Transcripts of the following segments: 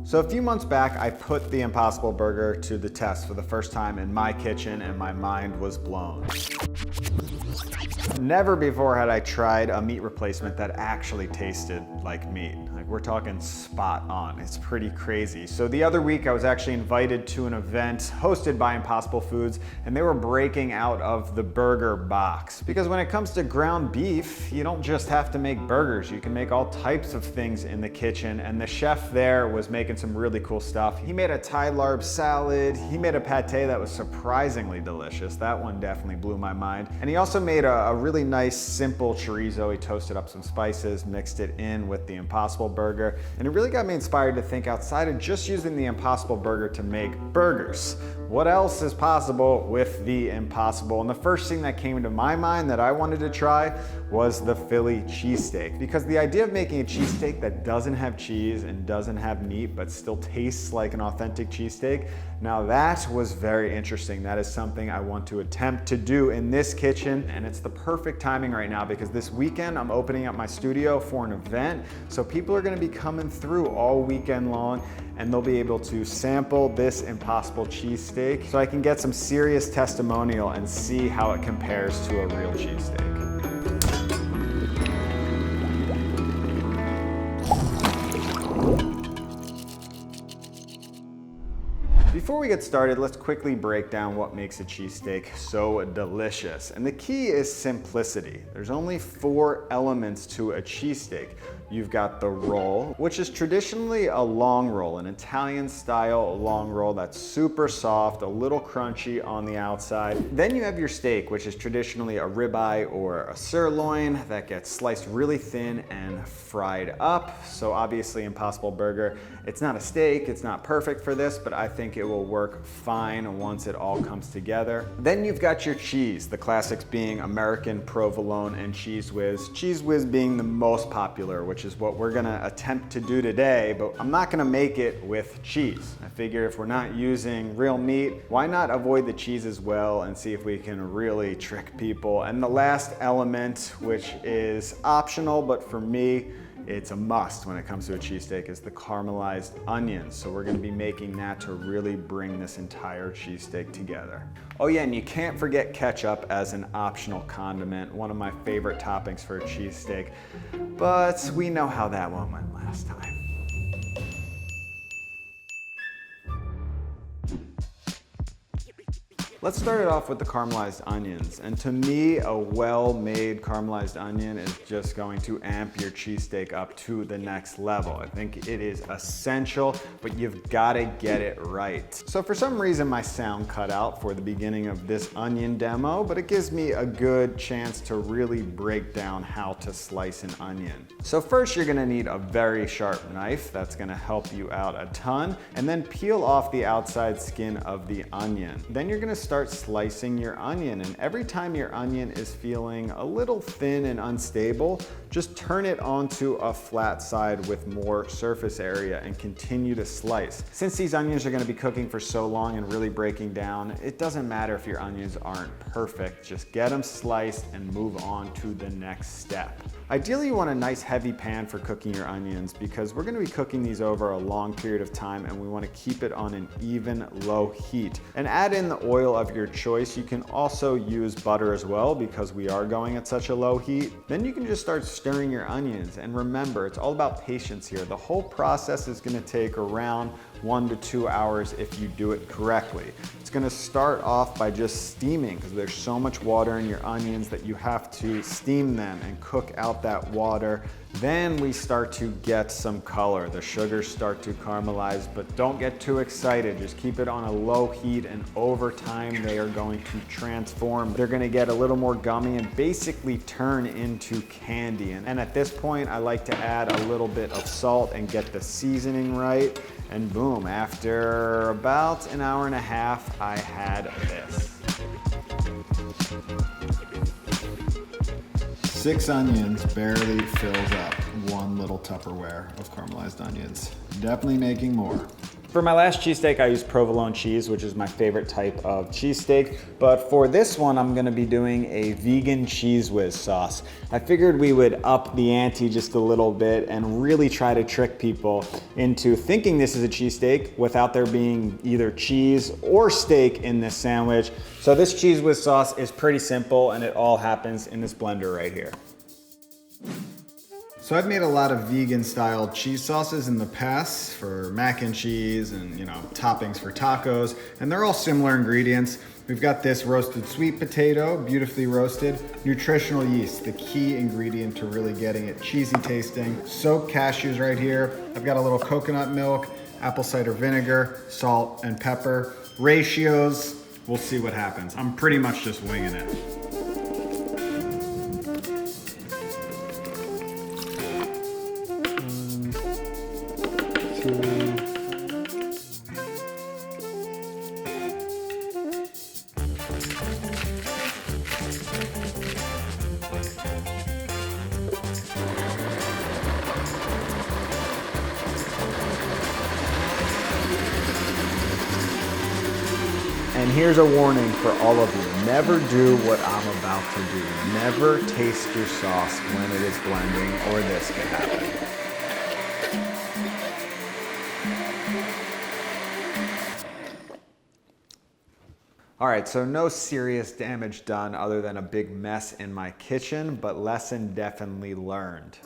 So a few months back, I put the Impossible Burger to the test for the first time in my kitchen and my mind was blown. Never before had I tried a meat replacement that actually tasted like meat. Like, we're talking spot on. It's pretty crazy. So the other week I was actually invited to an event hosted by Impossible Foods, and they were breaking out of the burger box. Because when it comes to ground beef, you don't just have to make burgers. You can make all types of things in the kitchen, and the chef there was making some really cool stuff. He made a Thai larb salad. He made a pate that was surprisingly delicious. That one definitely blew my mind. And he also made a really nice, simple chorizo. He toasted up some spices, mixed it in with the Impossible Burger, and it really got me inspired to think outside of just using the Impossible Burger to make burgers. What else is possible with the Impossible? And the first thing that came to my mind that I wanted to try was the Philly cheesesteak, because the idea of making a cheesesteak that doesn't have cheese and doesn't have meat but still tastes like an authentic cheesesteak, now that was very interesting. That is something I want to attempt to do in this kitchen, and it's the perfect timing right now because this weekend I'm opening up my studio for an event, so people are going to be coming through all weekend long and they'll be able to sample this Impossible cheesesteak so I can get some serious testimonial and see how it compares to a real cheesesteak. Before we get started, let's quickly break down what makes a cheesesteak so delicious. And the key is simplicity. There's only 4 elements to a cheesesteak. You've got the roll, which is traditionally a long roll, an Italian style long roll that's super soft, a little crunchy on the outside. Then you have your steak, which is traditionally a ribeye or a sirloin that gets sliced really thin and fried up. So obviously Impossible Burger, it's not a steak, it's not perfect for this, but I think it will work fine once it all comes together. Then you've got your cheese, the classics being American provolone and Cheese Whiz. Cheese Whiz being the most popular, which is what we're gonna attempt to do today, but I'm not gonna make it with cheese. I figure if we're not using real meat, why not avoid the cheese as well and see if we can really trick people. And the last element, which is optional, but for me, it's a must when it comes to a cheesesteak, is the caramelized onions. So we're gonna be making that to really bring this entire cheesesteak together. Oh yeah, and you can't forget ketchup as an optional condiment, one of my favorite toppings for a cheesesteak, but we know how that one went last time. Let's start it off with the caramelized onions. And to me, a well-made caramelized onion is just going to amp your cheesesteak up to the next level. I think it is essential, but you've gotta get it right. So for some reason, my sound cut out for the beginning of this onion demo, but it gives me a good chance to really break down how to slice an onion. So first, you're gonna need a very sharp knife. That's gonna help you out a ton. And then peel off the outside skin of the onion. Then you're gonna start slicing your onion, and every time your onion is feeling a little thin and unstable, just turn it onto a flat side with more surface area and continue to slice. Since these onions are going to be cooking for so long and really breaking down, it doesn't matter if your onions aren't perfect, just get them sliced and move on to the next step. Ideally, you want a nice heavy pan for cooking your onions because we're going to be cooking these over a long period of time and we want to keep it on an even low heat. And add in the oil of your choice. You can also use butter as well because we are going at such a low heat. Then you can just start stirring your onions, and remember, it's all about patience here. The whole process is going to take around 1 to 2 hours if you do it correctly. It's gonna start off by just steaming because there's so much water in your onions that you have to steam them and cook out that water. Then we start to get some color. The sugars start to caramelize, but don't get too excited. Just keep it on a low heat, and over time they are going to transform. They're gonna get a little more gummy and basically turn into candy. And at this point, I like to add a little bit of salt and get the seasoning right. And boom, after about an hour and a half, I had this. 6 onions barely fills up 1 little Tupperware of caramelized onions. Definitely making more. For my last cheesesteak, I used provolone cheese, which is my favorite type of cheesesteak. But for this one, I'm gonna be doing a vegan cheese whiz sauce. I figured we would up the ante just a little bit and really try to trick people into thinking this is a cheesesteak without there being either cheese or steak in this sandwich. So this cheese whiz sauce is pretty simple and it all happens in this blender right here. So I've made a lot of vegan style cheese sauces in the past for mac and cheese and toppings for tacos, and they're all similar ingredients. We've got this roasted sweet potato, beautifully roasted, nutritional yeast, the key ingredient to really getting it cheesy tasting. Soaked cashews right here. I've got a little coconut milk, apple cider vinegar, salt and pepper. Ratios, we'll see what happens. I'm pretty much just winging it. And here's a warning for all of you. Never do what I'm about to do. Never taste your sauce when it is blending, or this can happen. All right, so no serious damage done other than a big mess in my kitchen, but lesson definitely learned.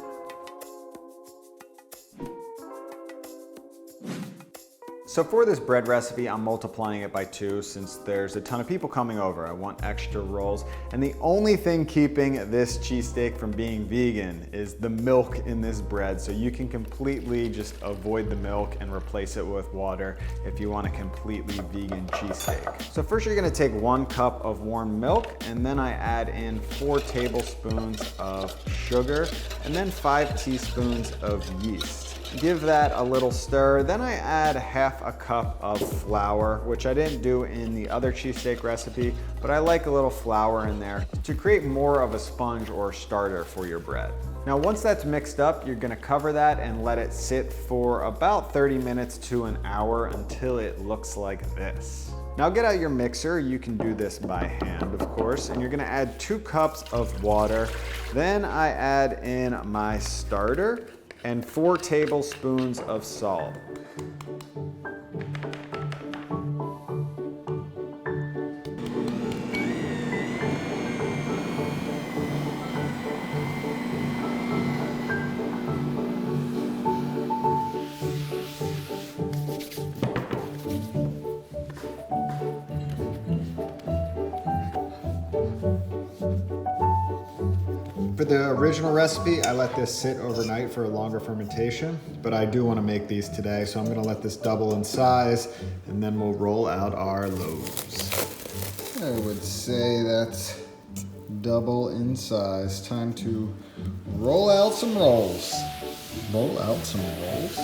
So for this bread recipe, I'm multiplying it by 2 since there's a ton of people coming over. I want extra rolls. And the only thing keeping this cheesesteak from being vegan is the milk in this bread. So you can completely just avoid the milk and replace it with water if you want a completely vegan cheesesteak. So first you're gonna take 1 cup of warm milk, and then I add in 4 tablespoons of sugar, and then 5 teaspoons of yeast. Give that a little stir. Then I add half a cup of flour, which I didn't do in the other cheesesteak recipe, but I like a little flour in there to create more of a sponge or starter for your bread. Now once that's mixed up, you're gonna cover that and let it sit for about 30 minutes to an hour until it looks like this. Now get out your mixer. You can do this by hand, of course, and you're gonna add 2 cups of water. Then I add in my starter and 4 tablespoons of salt. For the original recipe, I let this sit overnight for a longer fermentation, but I do want to make these today, so I'm going to let this double in size, and then we'll roll out our loaves. I would say that's double in size. Time to roll out some rolls. Roll out some rolls.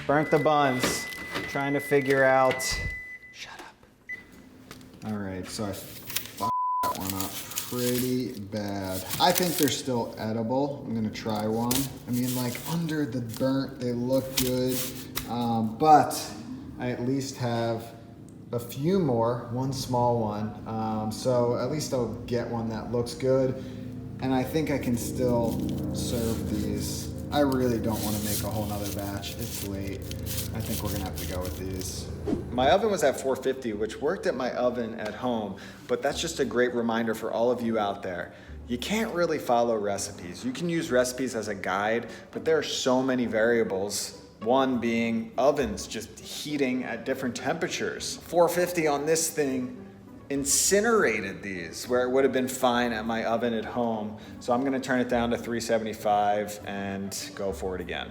Burnt the buns. Trying to figure out. Shut up. All right, so I fucked that one up pretty bad. I think they're still edible. I'm gonna try one. I mean, like under the burnt, they look good, but I at least have a few more, one small one. So at least I'll get one that looks good. And I think I can still serve these. I really don't want to make a whole nother batch. It's late. I think we're gonna have to go with these. My oven was at 450, which worked at my oven at home, but that's just a great reminder for all of you out there. You can't really follow recipes. You can use recipes as a guide, but there are so many variables. One being ovens just heating at different temperatures. 450 on this thing incinerated these, where it would have been fine at my oven at home. So I'm gonna turn it down to 375 and go for it again.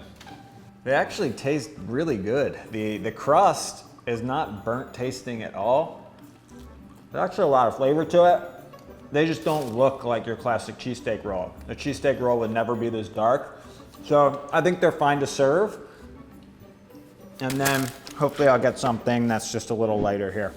They actually taste really good. The crust is not burnt tasting at all. There's actually a lot of flavor to it. They just don't look like your classic cheesesteak roll. The cheesesteak roll would never be this dark. So I think they're fine to serve. And then hopefully I'll get something that's just a little lighter here.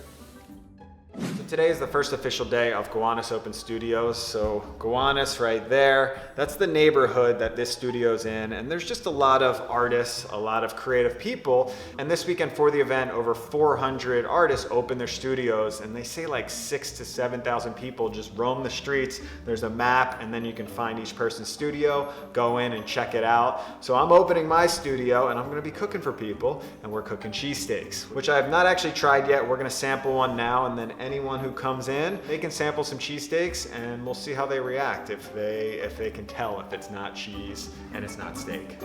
So today is the first official day of Gowanus Open Studios. So Gowanus right there, that's the neighborhood that this studio's in. And there's just a lot of artists, a lot of creative people. And this weekend for the event, over 400 artists open their studios, and they say like 6,000 to 7,000 people just roam the streets. There's a map, and then you can find each person's studio, go in and check it out. So I'm opening my studio, and I'm gonna be cooking for people, and we're cooking cheesesteaks, which I have not actually tried yet. We're gonna sample one now, and then anyone who comes in, they can sample some cheesesteaks, and we'll see how they react, if they can tell if it's not cheese and it's not steak.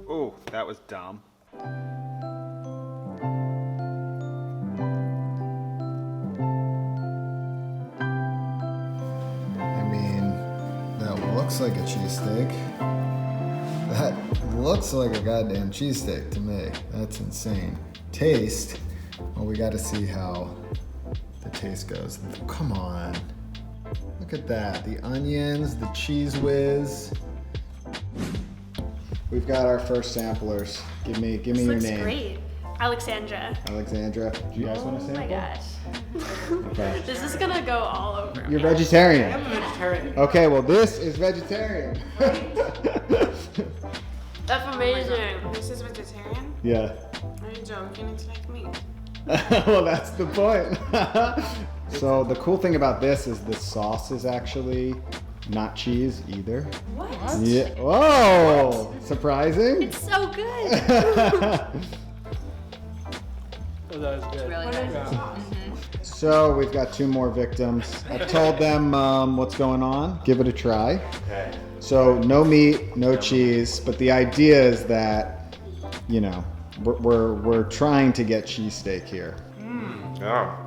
Ooh, that was dumb. Looks like a cheesesteak. That looks like a goddamn cheesesteak to me. That's insane. Taste, well, we got to see how the taste goes. Come on. Look at that. The onions, the cheese whiz. We've got our first samplers. Give me your name. Looks great. Alexandra. Alexandra. Do you guys want to sample? Oh my gosh. Okay. This is gonna go all over. You're vegetarian. I'm a vegetarian. Okay, well this is vegetarian. That's amazing. This is vegetarian? Yeah. Are you joking? It's like meat. Well, that's the point. So the cool thing about this is the sauce is actually not cheese either. What? Yeah. Whoa! Surprising. It's so good. Oh, that was good. Really good. So we've got 2 more victims. I've told them what's going on. Give it a try. Okay. So no meat, no cheese, but the idea is that, you know, we're trying to get cheesesteak here. Oh.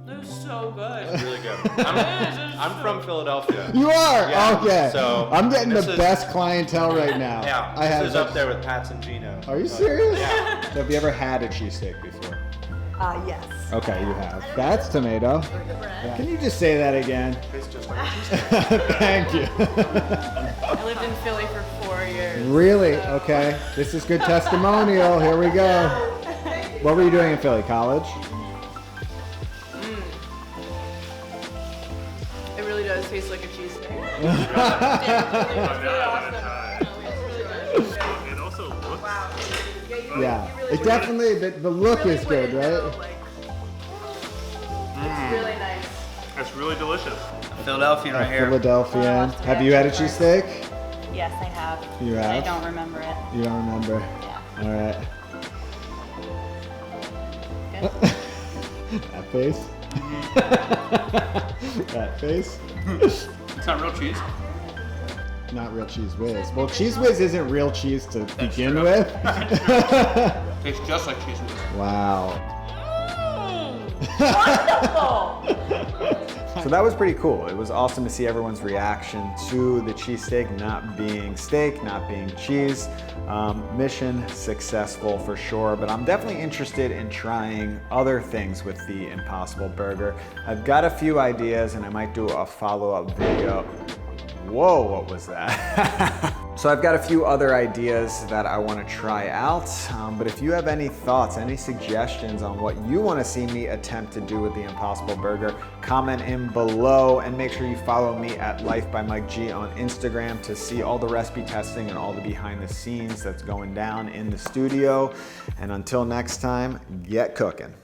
They're so good. It's really good. I'm from Philadelphia. You are? Yeah, Okay. so I'm getting the this is- best clientele right now. Yeah, this is up there with Pat's and Gino. Are you But, serious? Yeah. So have you ever had a cheesesteak before? Yes. Okay, you have. That's tomato. Can you just say that again? Tastes just like a cheesesteak. Thank you. I lived in Philly for 4 years. Really? Okay. This is good testimonial. Here we go. What were you doing in Philly? College? It really does taste like a cheesesteak. It also looks. Yeah. It definitely, the look is good, right? It's really nice. It's really delicious. Philadelphia right here. Philadelphia. Have you had a cheesesteak? Yes, I have. You But I have? don't remember it. You don't remember? Yeah. All right. Good. That face. That face. It's not real cheese. Not real cheese whiz. Well, cheese whiz isn't real cheese to begin true. with. Tastes just like cheese whiz. Wow. Wonderful! So that was pretty cool. It was awesome to see everyone's reaction to the cheesesteak not being steak, not being cheese. Mission successful for sure, but I'm definitely interested in trying other things with the Impossible Burger. I've got a few ideas and I might do a follow-up video. Whoa, what was that? So I've got a few other ideas that I want to try out, but if you have any thoughts, any suggestions on what you want to see me attempt to do with the Impossible Burger, comment in below, and make sure you follow me at Life by Mike G on Instagram to see all the recipe testing and all the behind the scenes that's going down in the studio. And until next time, get cooking.